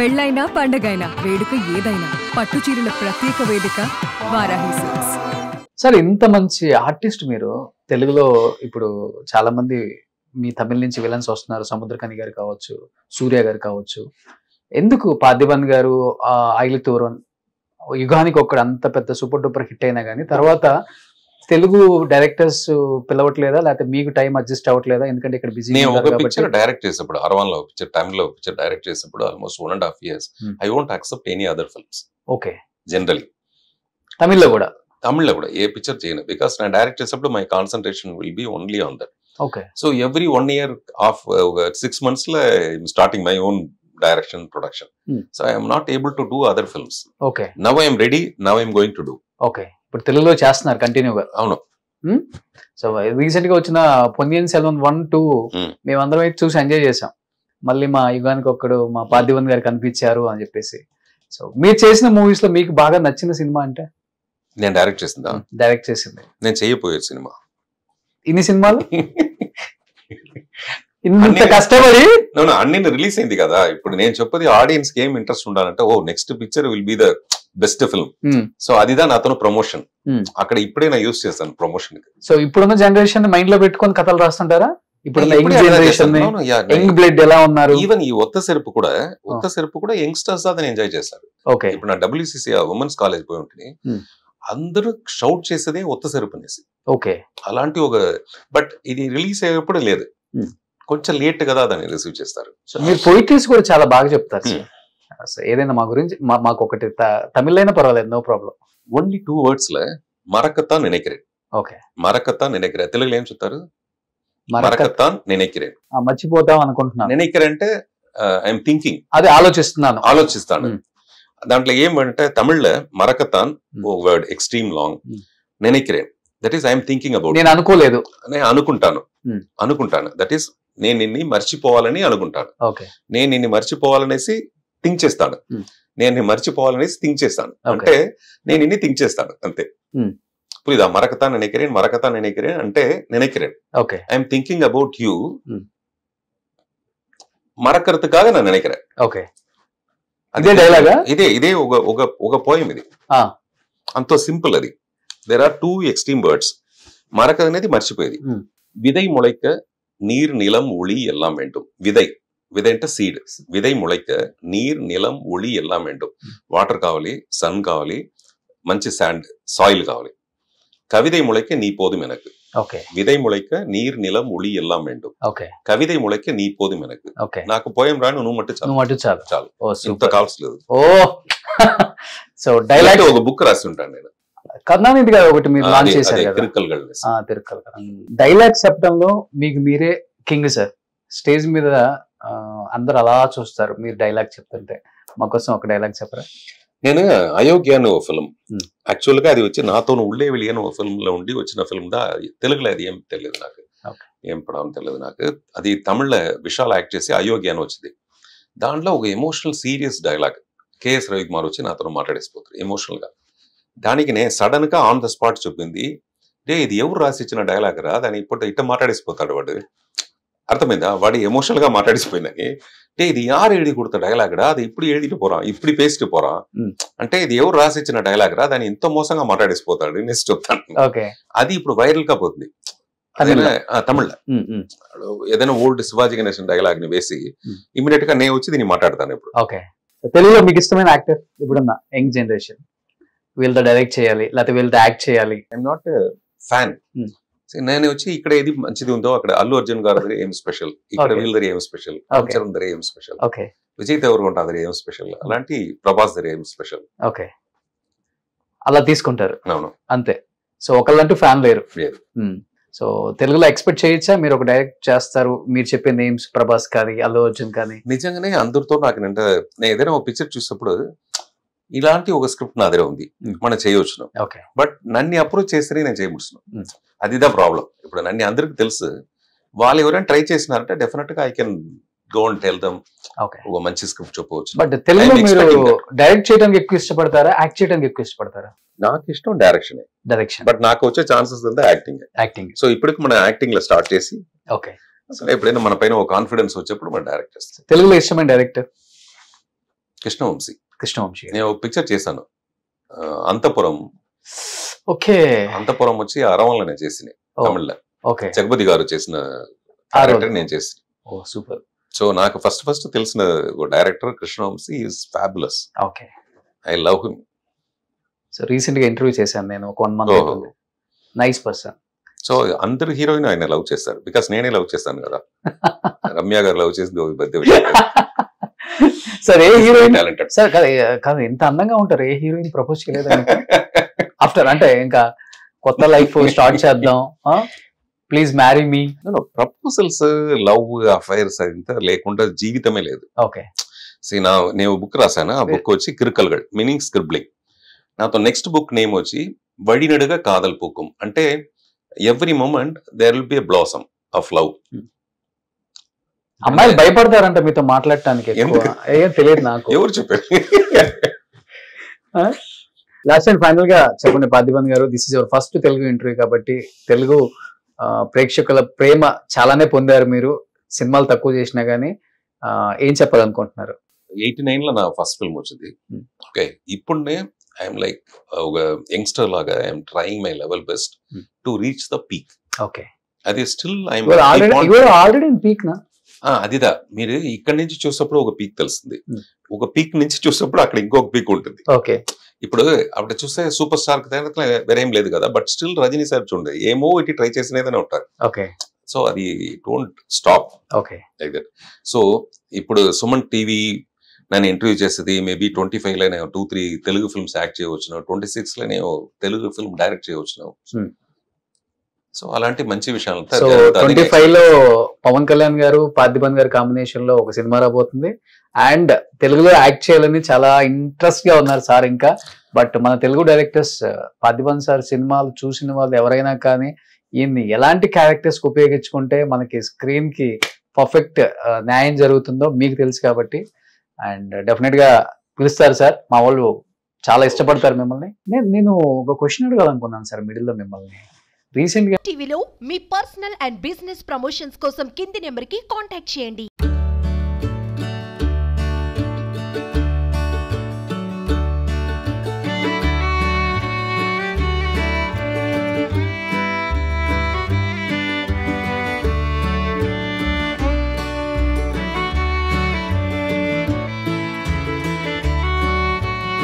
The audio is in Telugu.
పెళ్ళైనా పండగైనా వేడుక ఏదైనా పట్టు చీరల ప్రత్యేక వేదిక వారాహి సిల్క్స్. సార్ ఇంత మంచి ఆర్టిస్ట్ మీరు తెలుగులో ఇప్పుడు చాలా మంది మీ తమిళ నుంచి విలన్స్ వస్తున్నారు. సముద్రకని గారు కావచ్చు, సూర్య గారు కావచ్చు. ఎందుకు పార్థిబన్ గారు ఐలితూరన్ యుగానికి ఒక్కడు అంత పెద్ద సూపర్ డూపర్ హిట్ అయినా కానీ తర్వాత తెలుగు డైరెక్టర్స్ పిలవట్లేదా, లేకపోతే మీకు టైం అడ్జస్ట్ అవ్వట్లేదా? ఎందుకంటే ఇక్కడ బిజీ. నేను ఒక పిక్చర్ డైరెక్ట్ చేసినప్పుడు అరవాన్లో పిక్చర్ టైంలో పిక్చర్ డైరెక్ట్ చేసినప్పుడు almost 1.5 years I won't accept any other films. Okay, generally తమిళ్లో కూడా ఏ పిక్చర్ చేయను, బికాస్ నేను డైరెక్ట్ చేసినప్పుడు my concentration will be only on that. Okay, so every 1 year of 6 months లో starting my own direction production. So I'm not able to do other films. Okay, now I'm ready, now I'm going to do. Okay, ఇప్పుడు తెలుగులో చేస్తున్నారు కంటిన్యూగా. అవును. సో రీసెంట్ గా వచ్చిన పొన్నియిన్ సెల్వన్ 1, 2 మేమందరం అయితే చూసి ఎంజాయ్ చేసాం. మళ్ళీ మా యుగానికి ఒక్కడు మా పార్థిబన్ గారు కనిపించారు అని చెప్పేసి. సో మీరు చేసిన మూవీస్ లో మీకు బాగా నచ్చిన సినిమా అంటే? నేను డైరెక్ట్ చేసిందా? డైరెక్ట్ చేసింది. నేను చేయబోయే సినిమా. ఇన్ని సినిమాలు ఇంత కష్టపడి అన్ని రిలీజ్ అయింది కదా. ఇప్పుడు నేను చెప్పేది ఆడియన్స్ కి ఏం ఇంట్రెస్ట్ ఉండాలంటే, ఓ next picture will be the best film. So అదిదా నాతో ప్రమోషన్. అక్కడ ఇప్పుడే నా యూస్ చేస్తాను ప్రమోషన్. సో ఇప్పుడున్న జనరేషన్ మైండ్ లో పెట్టుకొని కథలు రాస్తుంటారా? ఇప్పుడు యంగ్ బ్లడ్ ఎలా ఉన్నారు? ఈవెన్ ఈ ఒత్త సెరుపు కూడా యంగ్స్టర్స్ దాన్ని ఎంజాయ్ చేస్తారు. ఓకే, ఇప్పుడు నా WCC ఉమెన్స్ కాలేజ్ పోయి ఉంటుంది, అందరూ షౌట్ చేసేదే ఒత్త సెరుపు అనేసి. ఓకే, అలాంటి ఒక బట్ ఇది రిలీజ్ అయ్యేప్పుడు లేదు, కొంచెం లేట్ కదా దాన్ని రిసీవ్ చేస్తారు. సో మీరు పొయిట్రీస్ కూడా చాలా బాగా చెప్తారు. ఏదైనా మా గురించి మాకు ఒకటి తమిళ అయినా పర్వాలేదు, నో ప్రాబ్లం. ఓన్లీ 2 words లో మరకత్తాన్ నిனைக்கிறேன். ఓకే, మరకత్తాన్ నిனைக்கிறேன். తెలుగులో ఏం చెప్తారు? మరకత్తాన్ నిனைக்கிறேன். మర్చిపోతాం అనుకుంటున్నాను. నిனைக்கிறேன் అంటే ఐఎమ్ థింకింగ్, అదే ఆలోచిస్తాను. దాంట్లో ఏమంటే తమిళ్ల మరకత్తాన్ వర్డ్ ఎక్స్ట్రీమ్ లాంగ్, నిனைக்கிறேன் that is I'm thinking about. నేను అనుకోలేదు, నేను అనుకుంటాను. దట్ ఈస్ నేను నిన్ను మర్చిపోవాలని అనుకుంటాను. నేను నిన్ను మర్చిపోవాలనేసి థింక్ చేస్తాను. నేను మర్చిపోవాలనేసి థింక్ చేస్తాను అంటే నేను నిన్ను థింక్ చేస్తాను అంతే. புரியுதா? மறக்கத்தான் நினைக்கிறேன் అంటే நினைக்கிறேன். Okay, I'm thinking about you, మరకరతుకాగ నేను నిனைக்கிறேன். ఓకే, అదే డైలాగా? ఇదే ఒక పోయం ఇది. అంత సింపుల్ అది. There are 2 extreme words. మరక అనేది మర్చిపోయేది. విதை ముளைக்க నీర్ నిలం ఒళి ఎల్లాం வேண்டும். విதை అంటే సీడ్. విதை ముளைக்க నీర్ నిలం ఒళి ఎల్లాం வேண்டும். వాటర్ కావాలి, సన్ కావాలి, మంచి శాండ్ సాయిల్ కావాలి. కవిதை ముளைக்க நீ போதும் எனக்கு. ఓకే, విதை ముளைக்க నీర్ నిలం ఒళి ఎల్లాం வேண்டும். ఓకే, కవిதை ముளைக்க நீ போதும் எனக்கு. ఓకే, నాకు పోయం రాను, నువ్వు మట్టు చాలు. ఇంత కావాల్సలేదు. ఓ సో డైలాగ్ ఒక బుక్ రాసి ఉంటాను నేను. కర్ణానిధి గారు ఒకటి మీరు లాంచ్ చేశారు కదా, తిరుక్కల్. డైలాగ్ చెప్పడంలో మీకు మీరే కింగ్ సార్. స్టేజ్ మీద అందరు అలా చూస్తారు మీరు డైలాగ్ చెప్తుంటే. మాకోసం ఒక డైలాగ్ చెప్పరా? నేను అయోగ్య అని ఒక ఫిల్మ్, యాక్చువల్ గా అది వచ్చి నాతో ఉళ్ళే వెళ్ళి అని ఒక ఫిల్మ్ లో ఉండి వచ్చిన ఫిల్మ్ దా. తెలుగులో అది ఏం తెలియదు నాకు, ఏం పడవని తెలియదు నాకు. అది తమిళ్లో విశాల్ యాక్ట్ చేసి అయోగ్య అని వచ్చింది. దాంట్లో ఒక emotional serious dialogue KS Ravikumar వచ్చి నాతో మాట్లాడేసిపోతారు ఎమోషనల్ గా. దానికి నేను సడన్ గా ఆన్ ద స్పాట్ చెప్పింది, ఇది ఎవరు రాసి ఇచ్చిన డైలాగ్ రా, దాన్ని ఇప్పుడు ఇట్ట మాట్లాడేసిపోతాడు వాడు. అర్థమైందా? వాడు ఎమోషనల్ గా మాట్లాడేసిపోయిందని. ఇది యారు எழுதி கொடுத்த డైలాగ్ రా, అది ఇప్పుడు எழுதிட்டு போறான், ఇప్పుడు పేస్ట్ పోறான் అంటే ఇది ఎవరు రాసి ఇచ్చిన డైలాగ్ రా, దాన్ని ఎంతో మోసంగా మాట్లాడేసిపోతాడు నెక్స్ట్ చెప్తాను. అది ఇప్పుడు వైరల్ గా పోతుంది తమిళ్లో. ఏదైనా ఓల్డ్ శివాజీ గణేశన్ డైలాగ్ ని వేసి ఇమీడియట్ గా నేను వచ్చి దీన్ని మాట్లాడతాను ఇప్పుడు. ఓకే, తెలుగులో మీకు ఇష్టమైన యాక్టర్ ఇప్పుడున్న యంగ్ జనరేషన్? వీళ్ళతో డైరెక్ట్ చేయాలి లేకపోతే వీళ్ళతో యాక్ట్ చేయాలి? I'm not fan. నేను వచ్చి ఇక్కడ ఏది మంచిది ఉందో అక్కడ అల్లు అర్జున్ గారి దగ్గర ఏం స్పెషల్, ఇక్కడ వీళ్ళ దగ్గర ఏం స్పెషల్, చరణ్ దగ్గర ఏం స్పెషల్, విజయ్ దేవరకొండ దగ్గర ఏం స్పెషల్, అలాంటి ప్రభాస్ దగ్గర ఏం స్పెషల్. ఓకే, అలా తీసుకుంటారు. అవును, అంతే. సో ఒకళ్ళంటూ ఫ్యాన్ లేరు. సో తెలుగులో ఎక్స్పెక్ట్ చేయొచ్చా మీరు ఒక డైరెక్ట్ చేస్తారు, మీరు చెప్పే నేమ్స్ ప్రభాస్ కానీ అల్లు అర్జున్ కానీ? నిజంగానే అందరితో నాకు నేను ఏదైనా ఒక పిక్చర్ చూసినప్పుడు ఇలాంటి ఒక స్క్రిప్ట్ నా దగ్గర ఉంది, మనం చేయవచ్చు. బట్ నన్ను అప్రోచ్ చేస్తే నేను చేయబడుతున్నాను. అదిదా ప్రాబ్లం. ఇప్పుడు నన్ను అందరికి తెలుసు, వాళ్ళు ఎవరైనా ట్రై చేసినారంటే డెఫినెట్ గా I can go and tell them ఒక మంచి స్క్రిప్ట్ చెప్పవచ్చు. బట్ తెలుగులో మీరు డైరెక్ట్ చేయడానికి ఎక్కువ ఇష్టపడతారా, యాక్ట్ చేయడానికి ఎక్కువ ఇష్టపడతారా? నాకు ఇష్టం డైరెక్షన్. బట్ నాకు వచ్చే ఛాన్సెస్ అంతా యాక్టింగ్. సో ఇప్పటికి మనం యాక్టింగ్ లో స్టార్ట్ చేసి ఎప్పుడైనా మన పైన ఒక కాన్ఫిడెన్స్ వచ్చేప్పుడు మనం డైరెక్ట్ చేస్తాం. తెలుగులో ఇష్టమైన డైరెక్టర్? కృష్ణవంశీ. కృష్ణవంశీ నేను పిక్చర్ చేశాను, అంతపురం. ఓకే. అంతపురం వచ్చి అరవంలోనే చేసింది తమిళ్లో. ఓకే. జగపతి గారు చేసిన క్యారెక్టర్ నేను చేసి. ఓ సూపర్. సో నాకు ఫస్ట్ తెలిసిన director Krishna Vamsi is fabulous. Okay. I love him. So recent గా ఇంటర్వ్యూ చేశాను నేను ఒక 1 month. Nice person. సో అందరు హీరోయిన్ ఆయన లవ్ చేస్తారు, బికాస్ నేనే లవ్ చేస్తాను కదా. రమ్య గారు లవ్ చేసింది పెద్ద విషయం. సార్ ఏ హీరోయిన్ టాలెంటెడ్ సార్ కాదు ఎంత అందంగా ఉంటారు, ఏ హీరోయిన్ ప్రపోజ్ చేయలేదు ఆఫ్టర్ అంటే ఇంకా కొత్త లైఫ్ స్టార్ట్ చేద్దాం, please marry me. Proposals, love affairs అంతా లేకుండా జీవితమే లేదు. ఓకే. నేను బుక్ రాశాను, ఆ బుక్ వచ్చి కిరుకల్గడ్, మీనింగ్ స్క్రిబ్లింగ్. నాతో నెక్స్ట్ బుక్ నేమ్ వచ్చి వడినడుగా కాదల్ పూకం. అంటే every moment there will be a blossom of love. అమ్మాయిలు భయపడతారంట మీతో మాట్లాడటానికి, ఏం తెలియదు నాకు. ఎవరు చెప్పారు? లాస్ట్ అండ్ ఫైనల్ గా చెప్పండి పార్థిబన్ గారు, this is your first Telugu interview కాబట్టి తెలుగు ప్రేక్షకుల ప్రేమ చాలానే పొందారు మీరు, సినిమాలు తక్కువ చేసినా గానీ. ఏం చెప్పాలనుకుంటున్నారు? 89 లో నా ఫస్ట్ ఫిల్మ్ వచ్చింది. ఓకే, ఇప్పుడునే ఐఎమ్ లైక్ ఒక యంగ్స్టర్ లాగా I'm trying my level best to reach the peak. Okay. అది స్టిల్ ఆల్రెడీ పీక్ నా అదిదా. మీరు ఇక్కడ నుంచి చూసినప్పుడు ఒక పీక్ తెలుస్తుంది, ఒక పీక్ నుంచి చూసినప్పుడు అక్కడ ఇంకొక పీక్ ఉంటుంది. ఓకే. ఇప్పుడు అప్పుడు చూస్తే సూపర్ స్టార్ వేరేం లేదు కదా, బట్ స్టిల్ రజనీ సార్ చూడండి ఏమో ఇటు ట్రై చేసినదనే ఉంటారు. ఓకే. సో అది don't stop. Okay. Like that. So ఇప్పుడు సుమన్ టీవీ నన్ను ఇంటర్వ్యూ చేసేది మేబీ 25 లోనే 2-3 తెలుగు ఫిల్మ్స్ యాక్ట్ చేయవచ్చును, 26 లోనే తెలుగు ఫిల్మ్ డైరెక్ట్ చేయవచ్చును. సో అలాంటి మంచి విషయాలు. 25 లో పవన్ కళ్యాణ్ గారు పార్థిబన్ గారు కాంబినేషన్ లో ఒక సినిమా రాబోతుంది, అండ్ తెలుగులో యాక్ట్ చేయాలని చాలా ఇంట్రెస్ట్ గా ఉన్నారు సార్ ఇంకా. బట్ మన తెలుగు డైరెక్టర్స్ పార్థిబన్ సార్ సినిమాలు చూసిన వాళ్ళు ఎవరైనా కానీ ఈయన్ని ఎలాంటి క్యారెక్టర్స్ కి ఉపయోగించుకుంటే మనకి స్క్రీన్ కి పర్ఫెక్ట్ న్యాయం జరుగుతుందో మీకు తెలుసు కాబట్టి, అండ్ డెఫినెట్ గా పిలుస్తారు సార్. మా వాళ్ళు చాలా ఇష్టపడతారు మిమ్మల్ని. నేను ఒక క్వశ్చన్ అడగాలనుకున్నాను సార్ మిడిల్ లో మిమ్మల్ని. రీసెంట్ గా టీవీలో మీ పర్సనల్ అండ్ బిజినెస్ ప్రమోషన్స్ కోసం కింది నెంబర్ కి కాంటాక్ట్ చేయండి.